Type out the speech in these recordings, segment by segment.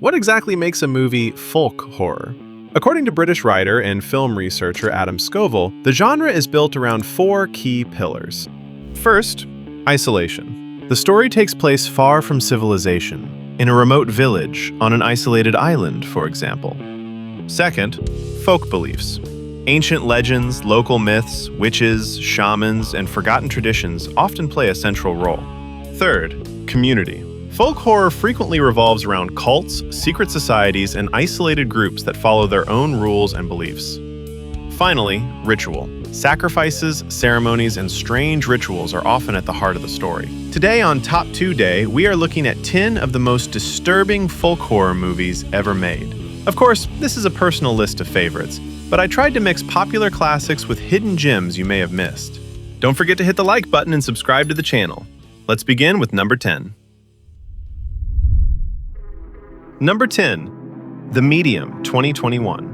what exactly makes a movie folk horror? According to British writer and film researcher Adam Scoville, the genre is built around 4 key pillars. First, isolation. The story takes place far from civilization, in a remote village, on an isolated island, for example. Second, folk beliefs. Ancient legends, local myths, witches, shamans, and forgotten traditions often play a central role. Third, community. Folk horror frequently revolves around cults, secret societies, and isolated groups that follow their own rules and beliefs. Finally, ritual. Sacrifices, ceremonies, and strange rituals are often at the heart of the story. Today on Top 2 Day, we are looking at 10 of the most disturbing folk horror movies ever made. Of course, this is a personal list of favorites, but I tried to mix popular classics with hidden gems you may have missed. Don't forget to hit the like button and subscribe to the channel. Let's begin with number 10. Number 10, The Medium, 2021.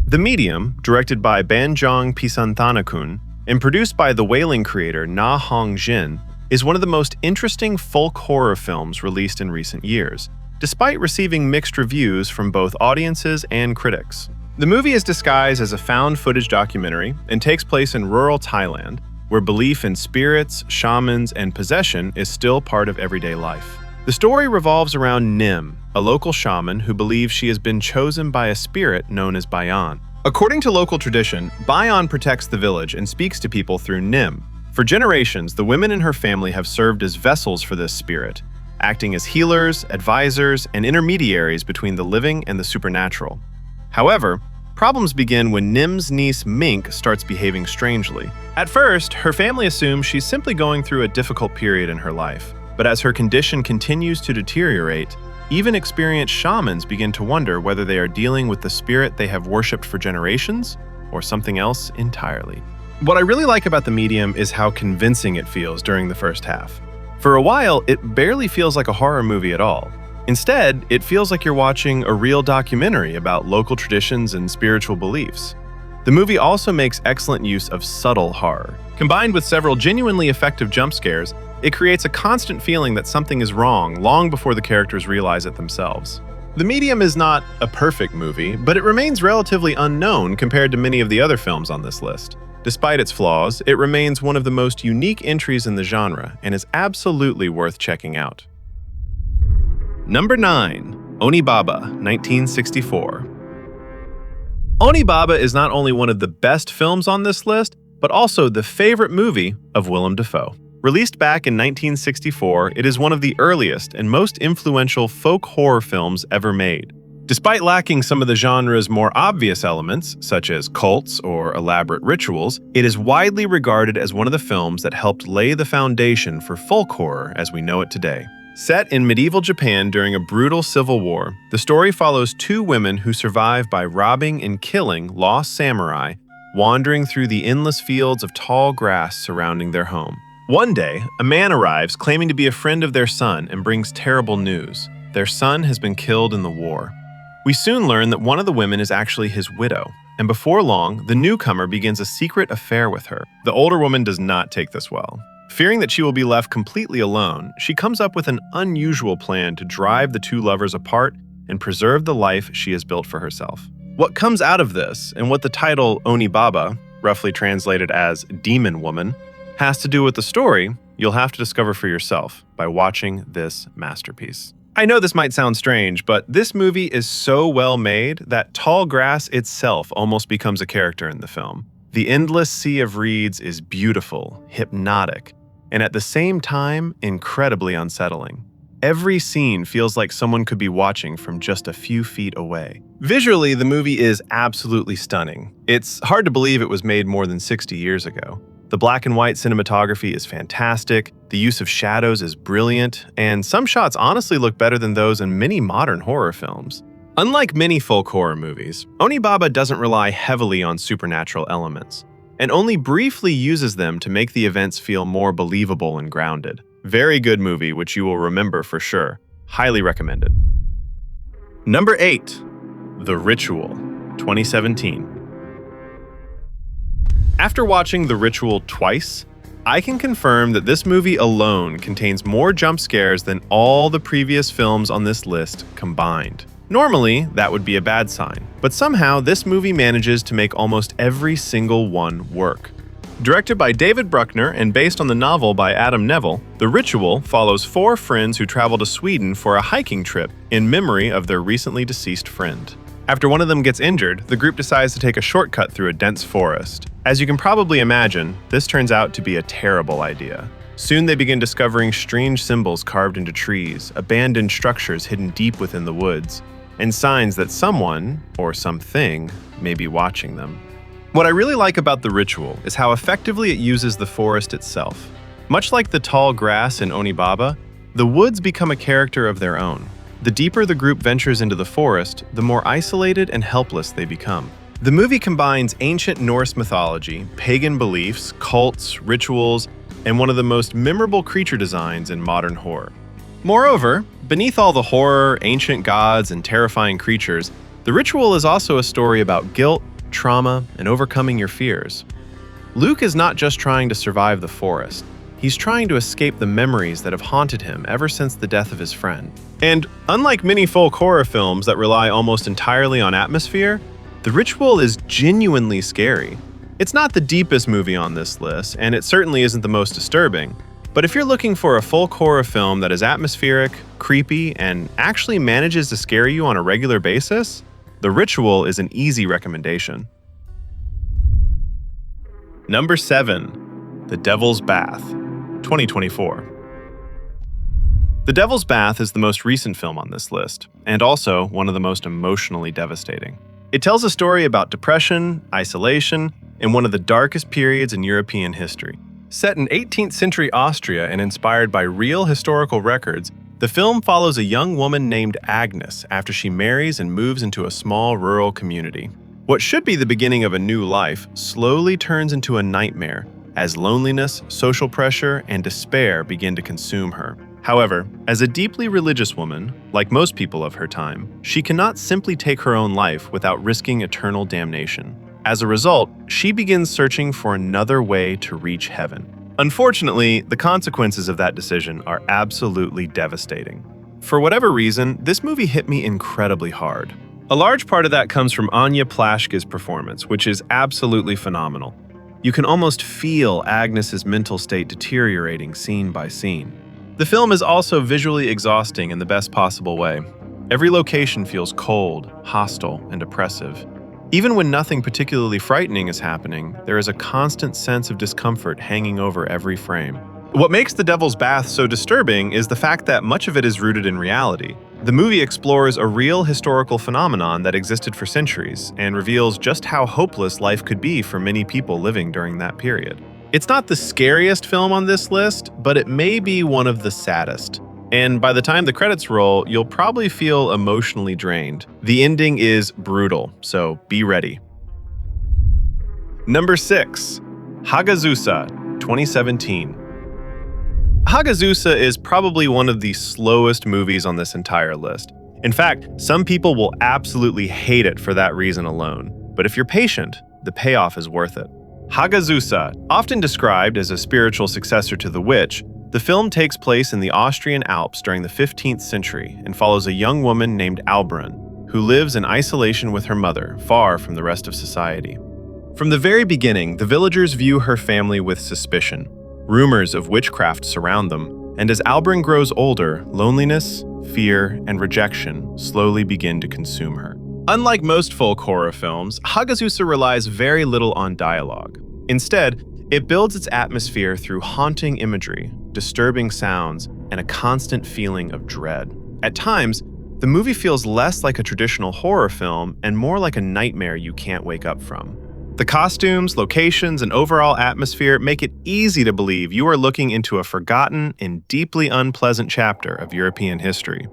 The Medium, directed by Banjong Pisanthanakul and produced by the Wailing creator Na Hong Jin, is one of the most interesting folk horror films released in recent years, despite receiving mixed reviews from both audiences and critics. The movie is disguised as a found-footage documentary and takes place in rural Thailand, where belief in spirits, shamans, and possession is still part of everyday life. The story revolves around Nim, a local shaman who believes she has been chosen by a spirit known as Bayan. According to local tradition, Bayan protects the village and speaks to people through Nim. For generations, the women in her family have served as vessels for this spirit, acting as healers, advisors, and intermediaries between the living and the supernatural. However, problems begin when Nim's niece Mink starts behaving strangely. At first, her family assumes she's simply going through a difficult period in her life. But as her condition continues to deteriorate, even experienced shamans begin to wonder whether they are dealing with the spirit they have worshipped for generations or something else entirely. What I really like about The Medium is how convincing it feels during the first half. For a while, it barely feels like a horror movie at all. Instead, it feels like you're watching a real documentary about local traditions and spiritual beliefs. The movie also makes excellent use of subtle horror. Combined with several genuinely effective jump scares, it creates a constant feeling that something is wrong long before the characters realize it themselves. The Medium is not a perfect movie, but it remains relatively unknown compared to many of the other films on this list. Despite its flaws, it remains one of the most unique entries in the genre and is absolutely worth checking out. Number 9, Onibaba, 1964. Onibaba is not only one of the best films on this list, but also the favorite movie of Willem Dafoe. Released back in 1964, it is one of the earliest and most influential folk horror films ever made. Despite lacking some of the genre's more obvious elements, such as cults or elaborate rituals, it is widely regarded as one of the films that helped lay the foundation for folk horror as we know it today. Set in medieval Japan during a brutal civil war, the story follows 2 women who survive by robbing and killing lost samurai, wandering through the endless fields of tall grass surrounding their home. One day, a man arrives claiming to be a friend of their son and brings terrible news. Their son has been killed in the war. We soon learn that one of the women is actually his widow, and before long, the newcomer begins a secret affair with her. The older woman does not take this well. Fearing that she will be left completely alone, she comes up with an unusual plan to drive the 2 lovers apart and preserve the life she has built for herself. What comes out of this, and what the title Onibaba, roughly translated as Demon Woman, has to do with the story, you'll have to discover for yourself by watching this masterpiece. I know this might sound strange, but this movie is so well made that tall grass itself almost becomes a character in the film. The endless sea of reeds is beautiful, hypnotic, and at the same time, incredibly unsettling. Every scene feels like someone could be watching from just a few feet away. Visually, the movie is absolutely stunning. It's hard to believe it was made more than 60 years ago. The black and white cinematography is fantastic, the use of shadows is brilliant, and some shots honestly look better than those in many modern horror films. Unlike many folk horror movies, Onibaba doesn't rely heavily on supernatural elements, and only briefly uses them to make the events feel more believable and grounded. Very good movie, which you will remember for sure. Highly recommended. Number 8, The Ritual, 2017. After watching The Ritual twice, I can confirm that this movie alone contains more jump scares than all the previous films on this list combined. Normally, that would be a bad sign, but somehow this movie manages to make almost every single one work. Directed by David Bruckner and based on the novel by Adam Neville, The Ritual follows 4 friends who travel to Sweden for a hiking trip in memory of their recently deceased friend. After one of them gets injured, the group decides to take a shortcut through a dense forest. As you can probably imagine, this turns out to be a terrible idea. Soon they begin discovering strange symbols carved into trees, abandoned structures hidden deep within the woods, and signs that someone, or something, may be watching them. What I really like about The Ritual is how effectively it uses the forest itself. Much like the tall grass in Onibaba, the woods become a character of their own. The deeper the group ventures into the forest, the more isolated and helpless they become. The movie combines ancient Norse mythology, pagan beliefs, cults, rituals, and one of the most memorable creature designs in modern horror. Moreover, beneath all the horror, ancient gods, and terrifying creatures, The Ritual is also a story about guilt, trauma, and overcoming your fears. Luke is not just trying to survive the forest. He's trying to escape the memories that have haunted him ever since the death of his friend. And unlike many folk horror films that rely almost entirely on atmosphere, The Ritual is genuinely scary. It's not the deepest movie on this list, and it certainly isn't the most disturbing. But if you're looking for a folk horror film that is atmospheric, creepy, and actually manages to scare you on a regular basis, The Ritual is an easy recommendation. Number 7. The Devil's Bath, 2024. The Devil's Bath is the most recent film on this list, and also one of the most emotionally devastating. It tells a story about depression, isolation, and one of the darkest periods in European history. Set in 18th century Austria and inspired by real historical records, the film follows a young woman named Agnes after she marries and moves into a small rural community. What should be the beginning of a new life slowly turns into a nightmare as loneliness, social pressure, and despair begin to consume her. However, as a deeply religious woman, like most people of her time, she cannot simply take her own life without risking eternal damnation. As a result, she begins searching for another way to reach heaven. Unfortunately, the consequences of that decision are absolutely devastating. For whatever reason, this movie hit me incredibly hard. A large part of that comes from Anya Plashke's performance, which is absolutely phenomenal. You can almost feel Agnes's mental state deteriorating scene by scene. The film is also visually exhausting in the best possible way. Every location feels cold, hostile, and oppressive. Even when nothing particularly frightening is happening, there is a constant sense of discomfort hanging over every frame. What makes The Devil's Bath so disturbing is the fact that much of it is rooted in reality. The movie explores a real historical phenomenon that existed for centuries and reveals just how hopeless life could be for many people living during that period. It's not the scariest film on this list, but it may be one of the saddest. And by the time the credits roll, you'll probably feel emotionally drained. The ending is brutal, so be ready. Number 6. Hagazussa, 2017. Hagazussa is probably one of the slowest movies on this entire list. In fact, some people will absolutely hate it for that reason alone. But if you're patient, the payoff is worth it. Hagazussa, often described as a spiritual successor to The Witch, the film takes place in the Austrian Alps during the 15th century and follows a young woman named Albrun, who lives in isolation with her mother, far from the rest of society. From the very beginning, the villagers view her family with suspicion. Rumors of witchcraft surround them, and as Albrun grows older, loneliness, fear, and rejection slowly begin to consume her. Unlike most folk horror films, Hagazussa relies very little on dialogue. Instead, it builds its atmosphere through haunting imagery, disturbing sounds, and a constant feeling of dread. At times, the movie feels less like a traditional horror film and more like a nightmare you can't wake up from. The costumes, locations, and overall atmosphere make it easy to believe you are looking into a forgotten and deeply unpleasant chapter of European history.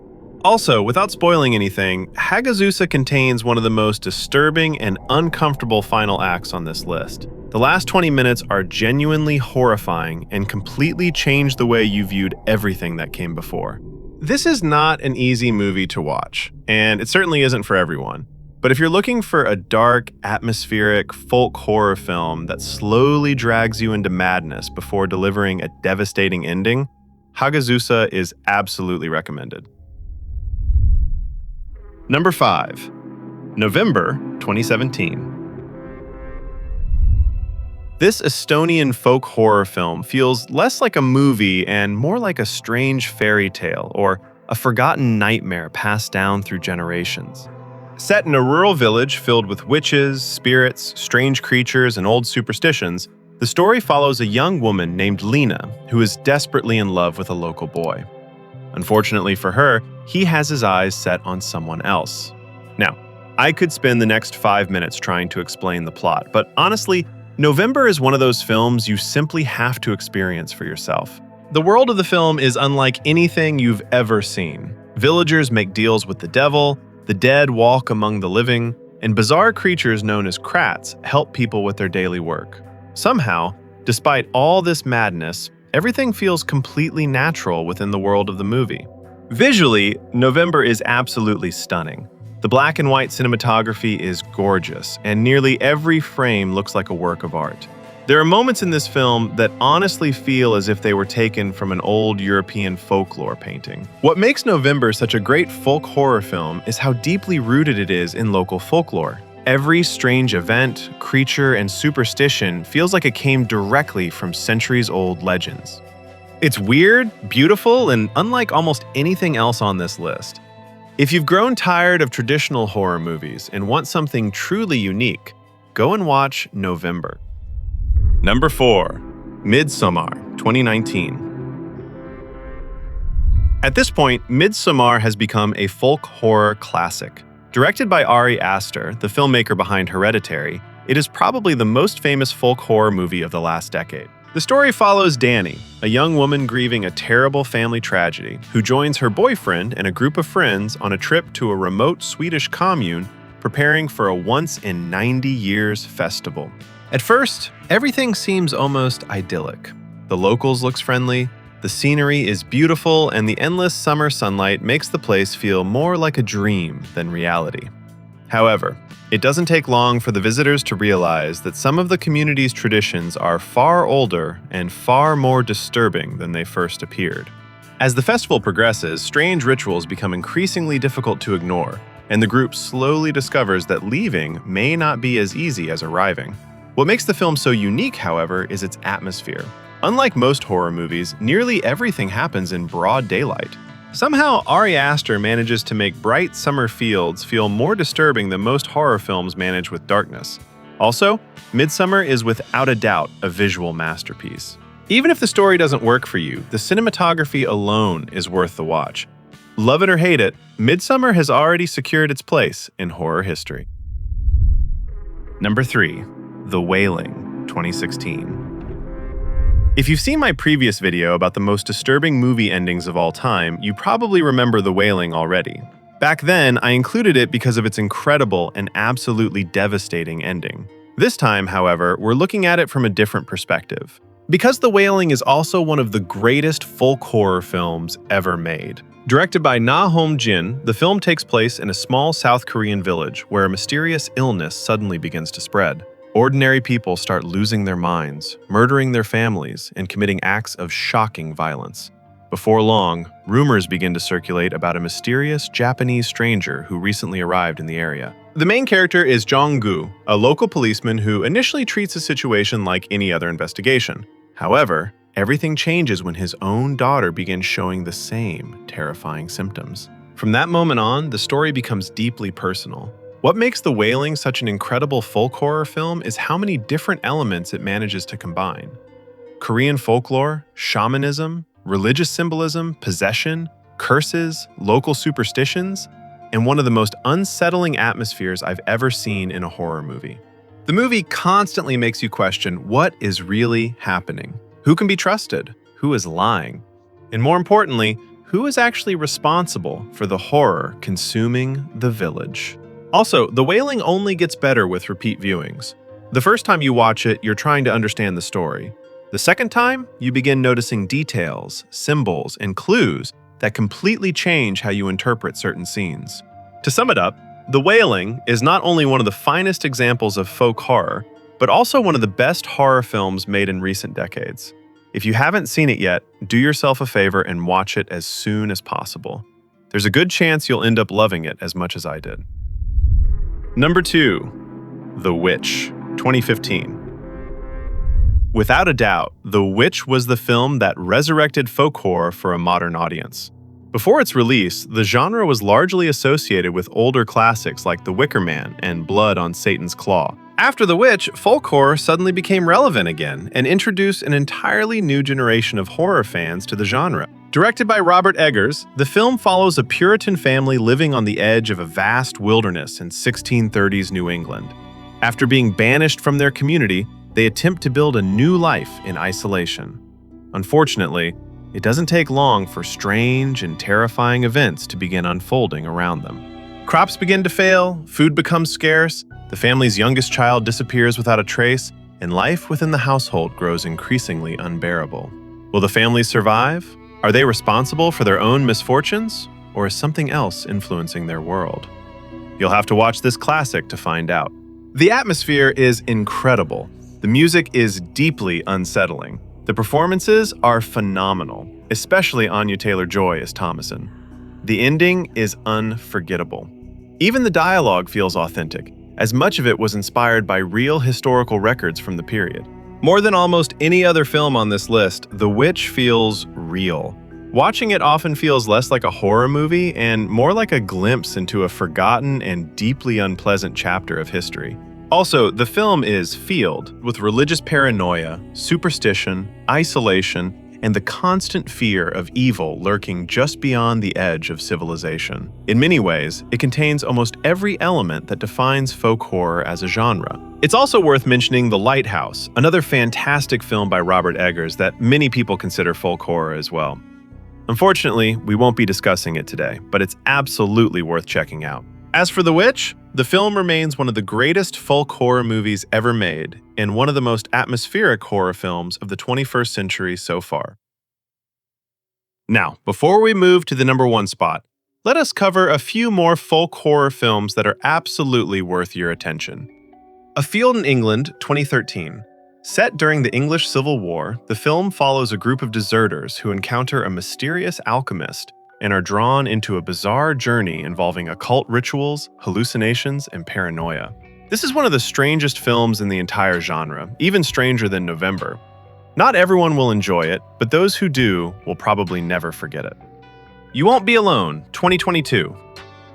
Also, without spoiling anything, Hagazussa contains one of the most disturbing and uncomfortable final acts on this list. The last 20 minutes are genuinely horrifying and completely change the way you viewed everything that came before. This is not an easy movie to watch, and it certainly isn't for everyone. But if you're looking for a dark, atmospheric, folk horror film that slowly drags you into madness before delivering a devastating ending, Hagazussa is absolutely recommended. Number 5. November 2017. This Estonian folk horror film feels less like a movie and more like a strange fairy tale or a forgotten nightmare passed down through generations. Set in a rural village filled with witches, spirits, strange creatures, and old superstitions, the story follows a young woman named Lena who is desperately in love with a local boy. Unfortunately for her, he has his eyes set on someone else. Now, I could spend the next 5 minutes trying to explain the plot, but honestly, November is one of those films you simply have to experience for yourself. The world of the film is unlike anything you've ever seen. Villagers make deals with the devil, the dead walk among the living, and bizarre creatures known as krats help people with their daily work. Somehow, despite all this madness, everything feels completely natural within the world of the movie. Visually, November is absolutely stunning. The black and white cinematography is gorgeous, and nearly every frame looks like a work of art. There are moments in this film that honestly feel as if they were taken from an old European folklore painting. What makes November such a great folk horror film is how deeply rooted it is in local folklore. Every strange event, creature, and superstition feels like it came directly from centuries-old legends. It's weird, beautiful, and unlike almost anything else on this list. If you've grown tired of traditional horror movies and want something truly unique, go and watch November. Number 4. Midsommar 2019. At this point, Midsommar has become a folk horror classic. Directed by Ari Aster, the filmmaker behind Hereditary, it is probably the most famous folk horror movie of the last decade. The story follows Dani, a young woman grieving a terrible family tragedy, who joins her boyfriend and a group of friends on a trip to a remote Swedish commune preparing for a once-in-90-years festival. At first, everything seems almost idyllic. The locals looks friendly, the scenery is beautiful, and the endless summer sunlight makes the place feel more like a dream than reality. However, it doesn't take long for the visitors to realize that some of the community's traditions are far older and far more disturbing than they first appeared. As the festival progresses, strange rituals become increasingly difficult to ignore, and the group slowly discovers that leaving may not be as easy as arriving. What makes the film so unique, however, is its atmosphere. Unlike most horror movies, nearly everything happens in broad daylight. Somehow, Ari Aster manages to make bright summer fields feel more disturbing than most horror films manage with darkness. Also, Midsommar is without a doubt a visual masterpiece. Even if the story doesn't work for you, the cinematography alone is worth the watch. Love it or hate it, Midsommar has already secured its place in horror history. Number 3. The Wailing 2016. If you've seen my previous video about the most disturbing movie endings of all time, you probably remember The Wailing already. Back then, I included it because of its incredible and absolutely devastating ending. This time, however, we're looking at it from a different perspective. Because The Wailing is also one of the greatest folk horror films ever made. Directed by Na Hom-jin, the film takes place in a small South Korean village where a mysterious illness suddenly begins to spread. Ordinary people start losing their minds, murdering their families, and committing acts of shocking violence. Before long, rumors begin to circulate about a mysterious Japanese stranger who recently arrived in the area. The main character is Jong-gu, a local policeman who initially treats the situation like any other investigation. However, everything changes when his own daughter begins showing the same terrifying symptoms. From that moment on, the story becomes deeply personal. What makes The Wailing such an incredible folk horror film is how many different elements it manages to combine. Korean folklore, shamanism, religious symbolism, possession, curses, local superstitions, and one of the most unsettling atmospheres I've ever seen in a horror movie. The movie constantly makes you question what is really happening, who can be trusted, who is lying, and more importantly, who is actually responsible for the horror consuming the village. Also, The Wailing only gets better with repeat viewings. The first time you watch it, you're trying to understand the story. The second time, you begin noticing details, symbols, and clues that completely change how you interpret certain scenes. To sum it up, The Wailing is not only one of the finest examples of folk horror, but also one of the best horror films made in recent decades. If you haven't seen it yet, do yourself a favor and watch it as soon as possible. There's a good chance you'll end up loving it as much as I did. Number 2. The Witch, 2015. Without a doubt, The Witch was the film that resurrected folk horror for a modern audience. Before its release, the genre was largely associated with older classics like The Wicker Man and Blood on Satan's Claw. After The Witch, folk horror suddenly became relevant again and introduced an entirely new generation of horror fans to the genre. Directed by Robert Eggers, the film follows a Puritan family living on the edge of a vast wilderness in 1630s New England. After being banished from their community, they attempt to build a new life in isolation. Unfortunately, it doesn't take long for strange and terrifying events to begin unfolding around them. Crops begin to fail, food becomes scarce, the family's youngest child disappears without a trace, and life within the household grows increasingly unbearable. Will the family survive? Are they responsible for their own misfortunes, or is something else influencing their world? You'll have to watch this classic to find out. The atmosphere is incredible. The music is deeply unsettling. The performances are phenomenal, especially Anya Taylor-Joy as Thomasin. The ending is unforgettable. Even the dialogue feels authentic, as much of it was inspired by real historical records from the period. More than almost any other film on this list, The Witch feels real. Watching it often feels less like a horror movie and more like a glimpse into a forgotten and deeply unpleasant chapter of history. Also, the film is filled with religious paranoia, superstition, isolation, and the constant fear of evil lurking just beyond the edge of civilization. In many ways, it contains almost every element that defines folk horror as a genre. It's also worth mentioning The Lighthouse, another fantastic film by Robert Eggers that many people consider folk horror as well. Unfortunately, we won't be discussing it today, but it's absolutely worth checking out. As for The Witch, the film remains one of the greatest folk horror movies ever made and one of the most atmospheric horror films of the 21st century so far. Now, before we move to the number 1 spot, let us cover a few more folk horror films that are absolutely worth your attention. A Field in England, 2013. Set during the English Civil War, the film follows a group of deserters who encounter a mysterious alchemist and are drawn into a bizarre journey involving occult rituals, hallucinations, and paranoia. This is one of the strangest films in the entire genre, even stranger than November. Not everyone will enjoy it, but those who do will probably never forget it. You Won't Be Alone, 2022.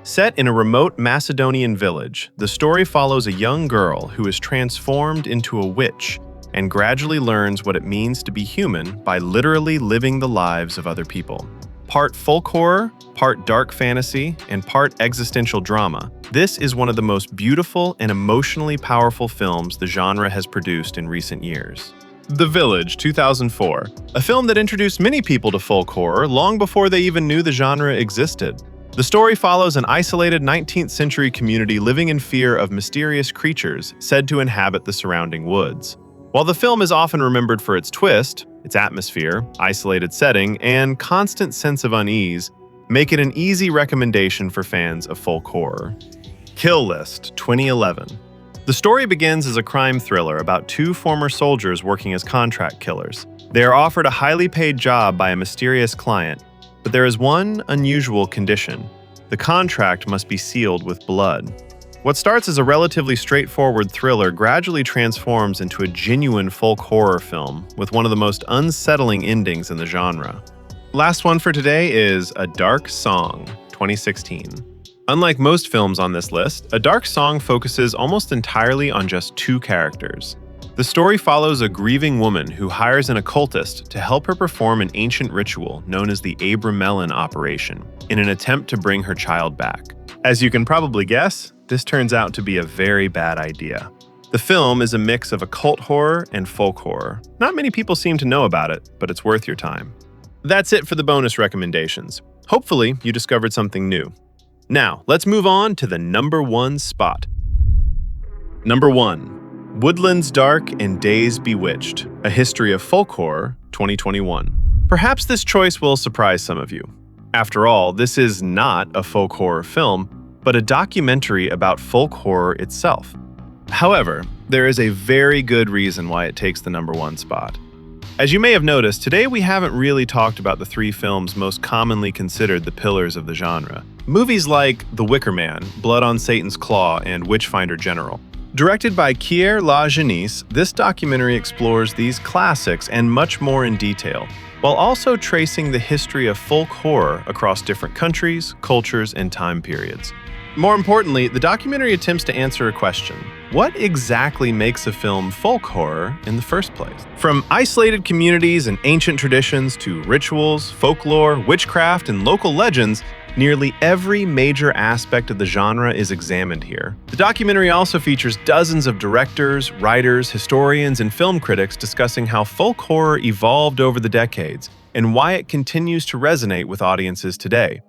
Set in a remote Macedonian village, the story follows a young girl who is transformed into a witch and gradually learns what it means to be human by literally living the lives of other people. Part folk horror, part dark fantasy, and part existential drama, this is one of the most beautiful and emotionally powerful films the genre has produced in recent years. The Village, 2004, a film that introduced many people to folk horror long before they even knew the genre existed. The story follows an isolated 19th century community living in fear of mysterious creatures said to inhabit the surrounding woods. While the film is often remembered for its twist, its atmosphere, isolated setting, and constant sense of unease make it an easy recommendation for fans of folk horror. Kill List, 2011. The story begins as a crime thriller about 2 former soldiers working as contract killers. They are offered a highly paid job by a mysterious client, but there is one unusual condition. The contract must be sealed with blood. What starts as a relatively straightforward thriller gradually transforms into a genuine folk horror film with one of the most unsettling endings in the genre. Last one for today is A Dark Song, 2016. Unlike most films on this list, A Dark Song focuses almost entirely on just 2 characters. The story follows a grieving woman who hires an occultist to help her perform an ancient ritual known as the Abramelin Operation in an attempt to bring her child back. As you can probably guess, this turns out to be a very bad idea. The film is a mix of occult horror and folk horror. Not many people seem to know about it, but it's worth your time. That's it for the bonus recommendations. Hopefully, you discovered something new. Now, let's move on to the number 1 spot. Number 1. Woodlands Dark and Days Bewitched, A History of Folk Horror, 2021. Perhaps this choice will surprise some of you. After all, this is not a folk horror film, but a documentary about folk horror itself. However, there is a very good reason why it takes the #1 spot. As you may have noticed, today we haven't really talked about the 3 films most commonly considered the pillars of the genre. Movies like The Wicker Man, Blood on Satan's Claw, and Witchfinder General. Directed by Kier La Janice, this documentary explores these classics and much more in detail, while also tracing the history of folk horror across different countries, cultures, and time periods. More importantly, the documentary attempts to answer a question: what exactly makes a film folk horror in the first place? From isolated communities and ancient traditions to rituals, folklore, witchcraft, and local legends, nearly every major aspect of the genre is examined here. The documentary also features dozens of directors, writers, historians, and film critics discussing how folk horror evolved over the decades and why it continues to resonate with audiences today.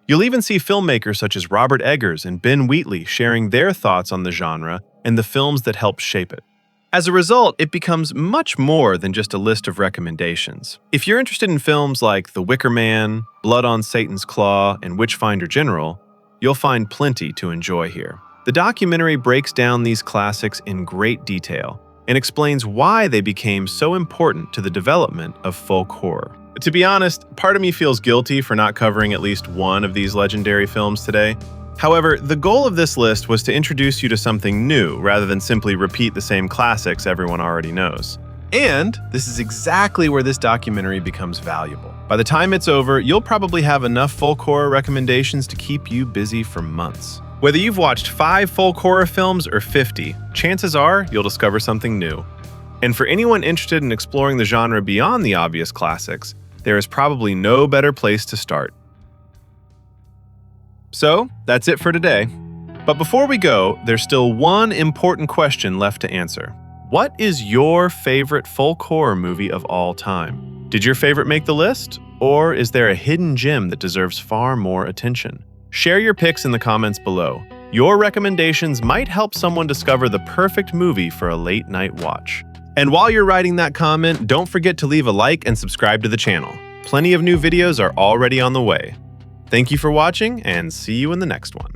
You'll even see filmmakers such as Robert Eggers and Ben Wheatley sharing their thoughts on the genre and the films that helped shape it. As a result, it becomes much more than just a list of recommendations. If you're interested in films like The Wicker Man, Blood on Satan's Claw, and Witchfinder General, you'll find plenty to enjoy here. The documentary breaks down these classics in great detail and explains why they became so important to the development of folk horror. To be honest, part of me feels guilty for not covering at least one of these legendary films today. However, the goal of this list was to introduce you to something new rather than simply repeat the same classics everyone already knows. And this is exactly where this documentary becomes valuable. By the time it's over, you'll probably have enough folk horror recommendations to keep you busy for months. Whether you've watched 5 folk horror films or 50, chances are you'll discover something new. And for anyone interested in exploring the genre beyond the obvious classics, there is probably no better place to start. So, that's it for today. But before we go, there's still one important question left to answer. What is your favorite folk horror movie of all time? Did your favorite make the list? Or is there a hidden gem that deserves far more attention? Share your picks in the comments below. Your recommendations might help someone discover the perfect movie for a late night watch. And while you're writing that comment, don't forget to leave a like and subscribe to the channel. Plenty of new videos are already on the way. Thank you for watching, and see you in the next one.